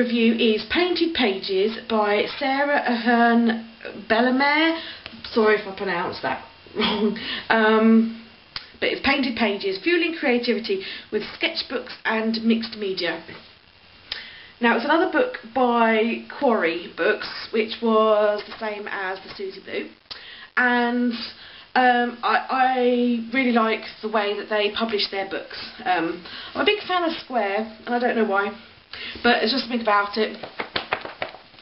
review is Painted Pages by Sarah Ahearn Bellemare. Sorry if I pronounced that wrong. But it's Painted Pages, Fueling Creativity with Sketchbooks and Mixed Media. Now it's another book by Quarry Books, which was the same as the Susie Blue, and I really like the way that they publish their books. I'm a big fan of Square, and I don't know why, but it's just something about it.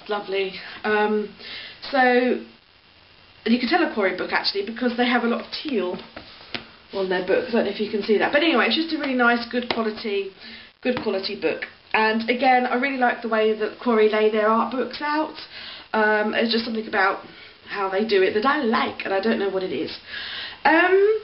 It's lovely. So you can tell a Quarry book actually because they have a lot of teal on their book. I don't know if you can see that, but anyway, it's just a really nice, good quality book. And again, I really like the way that Quarry lay their art books out. It's just something about how they do it that I like, and I don't know what it is. I'm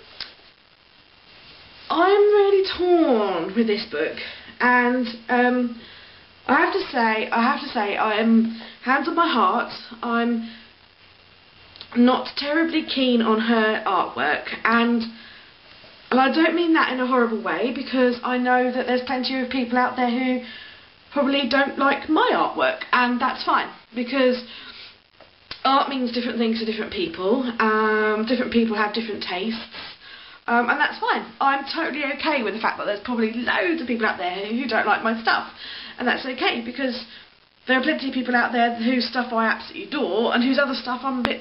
really torn with this book, and I have to say, I am, hands on my heart, I'm not terribly keen on her artwork, and I don't mean that in a horrible way, because I know that there's plenty of people out there who probably don't like my artwork, and that's fine, because art means different things to different people. Different people have different tastes, and that's fine. I'm totally okay with the fact that there's probably loads of people out there who don't like my stuff, and that's okay, because there are plenty of people out there whose stuff I absolutely adore, and whose other stuff I'm a bit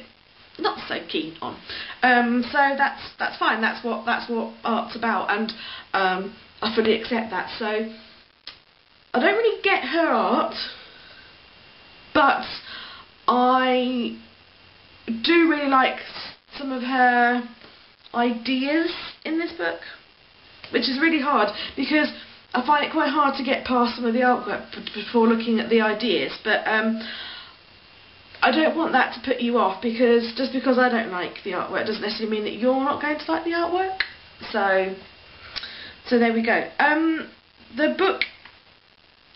not so keen on. So that's fine. That's what art's about, and I fully accept that. So I don't really get her art, but I do really like some of her ideas in this book, which is really hard because I find it quite hard to get past some of the artwork before looking at the ideas. But I don't want that to put you off, because just because I don't like the artwork doesn't necessarily mean that you're not going to like the artwork. So there we go. The book,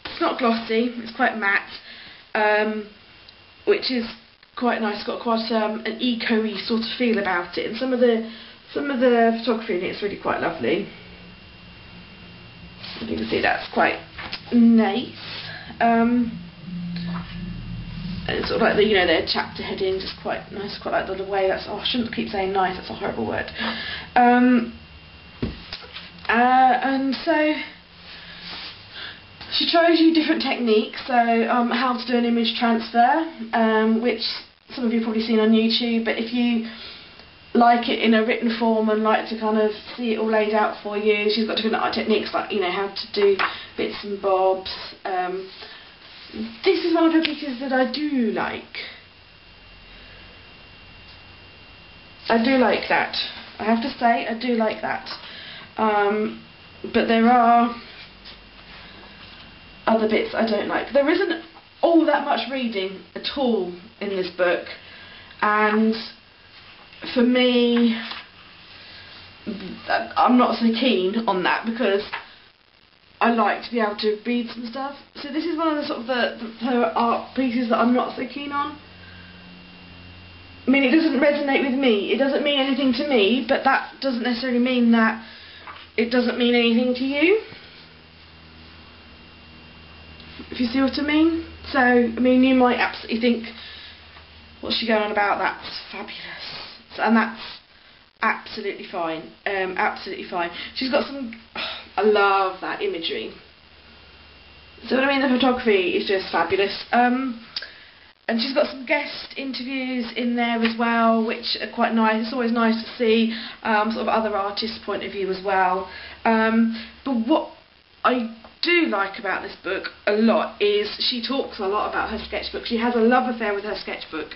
it's not glossy, it's quite matte, which is quite nice. It's got quite an eco-y sort of feel about it, and some of the photography in it is really quite lovely. You can see that's quite nice. And sort of like the, you know, their chapter headings is quite nice, quite like the way that's, oh, I shouldn't keep saying nice, that's a horrible word. And so she shows you different techniques, so how to do an image transfer, which some of you have probably seen on YouTube, but if you like it in a written form and like to kind of see it all laid out for you, she's got different art techniques, like, you know, how to do bits and bobs. This is one of her pieces that I do like. I do like that. I have to say, I do like that. But there are other bits I don't like. There isn't all that much reading at all in this book, and for me, I'm not so keen on that, because I like to be able to read some stuff. So this is one of the sort of her art pieces that I'm not so keen on. I mean, it doesn't resonate with me. It doesn't mean anything to me, but that doesn't necessarily mean that it doesn't mean anything to you. If you see what I mean. So, I mean, you might absolutely think, what's she going on about? That's fabulous. And that's absolutely fine. Absolutely fine. She's got some... I love that imagery. So what I mean, the photography is just fabulous. And she's got some guest interviews in there as well, which are quite nice. It's always nice to see sort of other artists' point of view as well. But what I do like about this book a lot is she talks a lot about her sketchbook. She has a love affair with her sketchbook,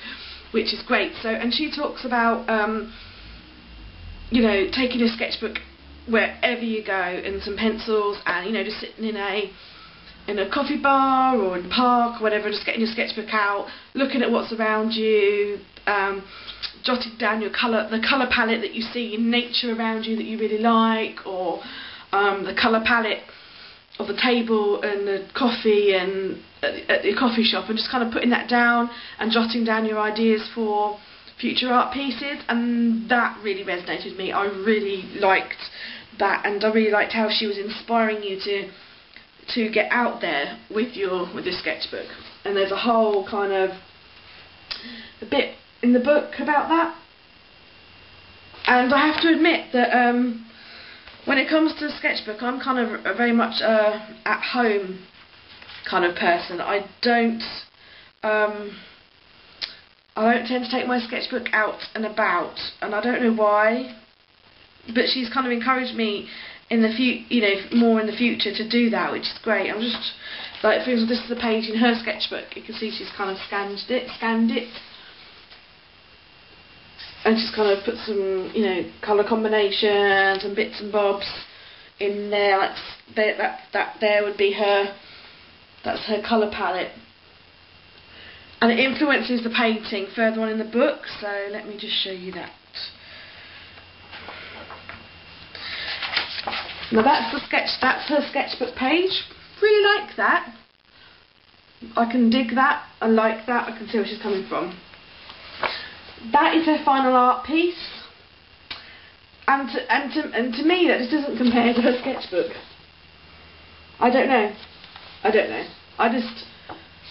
which is great. So, and she talks about you know, taking a sketchbook wherever you go, and some pencils, and, you know, just sitting in a coffee bar or in a park or whatever, just getting your sketchbook out, looking at what's around you, jotting down the colour palette that you see in nature around you that you really like, or the colour palette of the table and the coffee and at the coffee shop, and just kind of putting that down and jotting down your ideas for future art pieces. And that really resonated with me. I really liked that, and I really liked how she was inspiring you to to get out there with your sketchbook. And there's a whole kind of a bit in the book about that. And I have to admit that when it comes to a sketchbook, I'm kind of a very much at home kind of person. I don't tend to take my sketchbook out and about, and I don't know why. But she's kind of encouraged me in the more in the future to do that, which is great. I'm just like, for example, this is a page in her sketchbook. You can see she's kind of scanned it. And she's kind of put some, colour combinations and bits and bobs in there. That there would be her. That's her colour palette, and it influences the painting further on in the book. So let me just show you that. Now that's her sketchbook page. Really like that. I can dig that. I like that. I can see where she's coming from. That is her final art piece, and to me that just doesn't compare to her sketchbook. I don't know. I just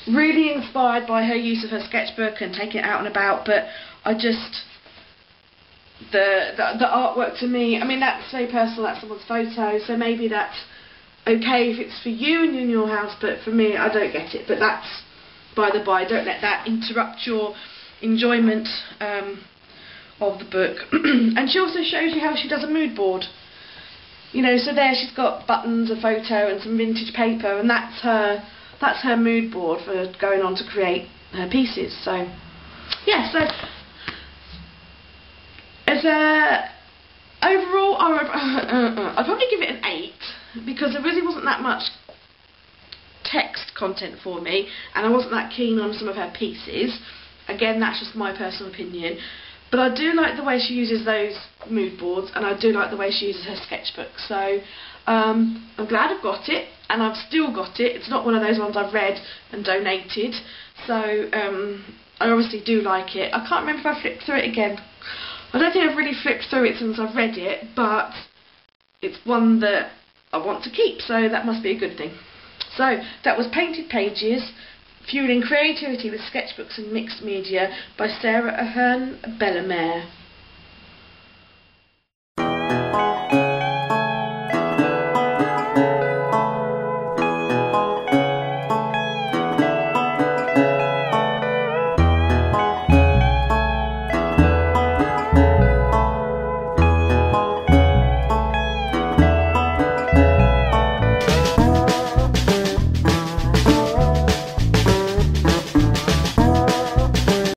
really inspired by her use of her sketchbook and taking it out and about, but I just the artwork to me. I mean, that's very personal. That's someone's photo, so maybe that's okay if it's for you and in your house, but for me, I don't get it. But that's by the by. Don't let that interrupt your enjoyment of the book. And she also shows you how she does a mood board. So there she's got buttons, a photo and some vintage paper, and that's her mood board for going on to create her pieces. So yeah, so as overall I'd probably give it an 8, because there really wasn't that much text content for me, and I wasn't that keen on some of her pieces. Again, that's just my personal opinion, but I do like the way she uses those mood boards, and I do like the way she uses her sketchbook. So I'm glad I've got it, and I've still got it. It's not one of those ones I've read and donated, so I obviously do like it. I can't remember if I flipped through it again. I don't think I've really flipped through it since I've read it, but it's one that I want to keep, so that must be a good thing. So that was Painted Pages, Fueling Creativity with Sketchbooks and Mixed Media by Sarah Ahearn Bellemare.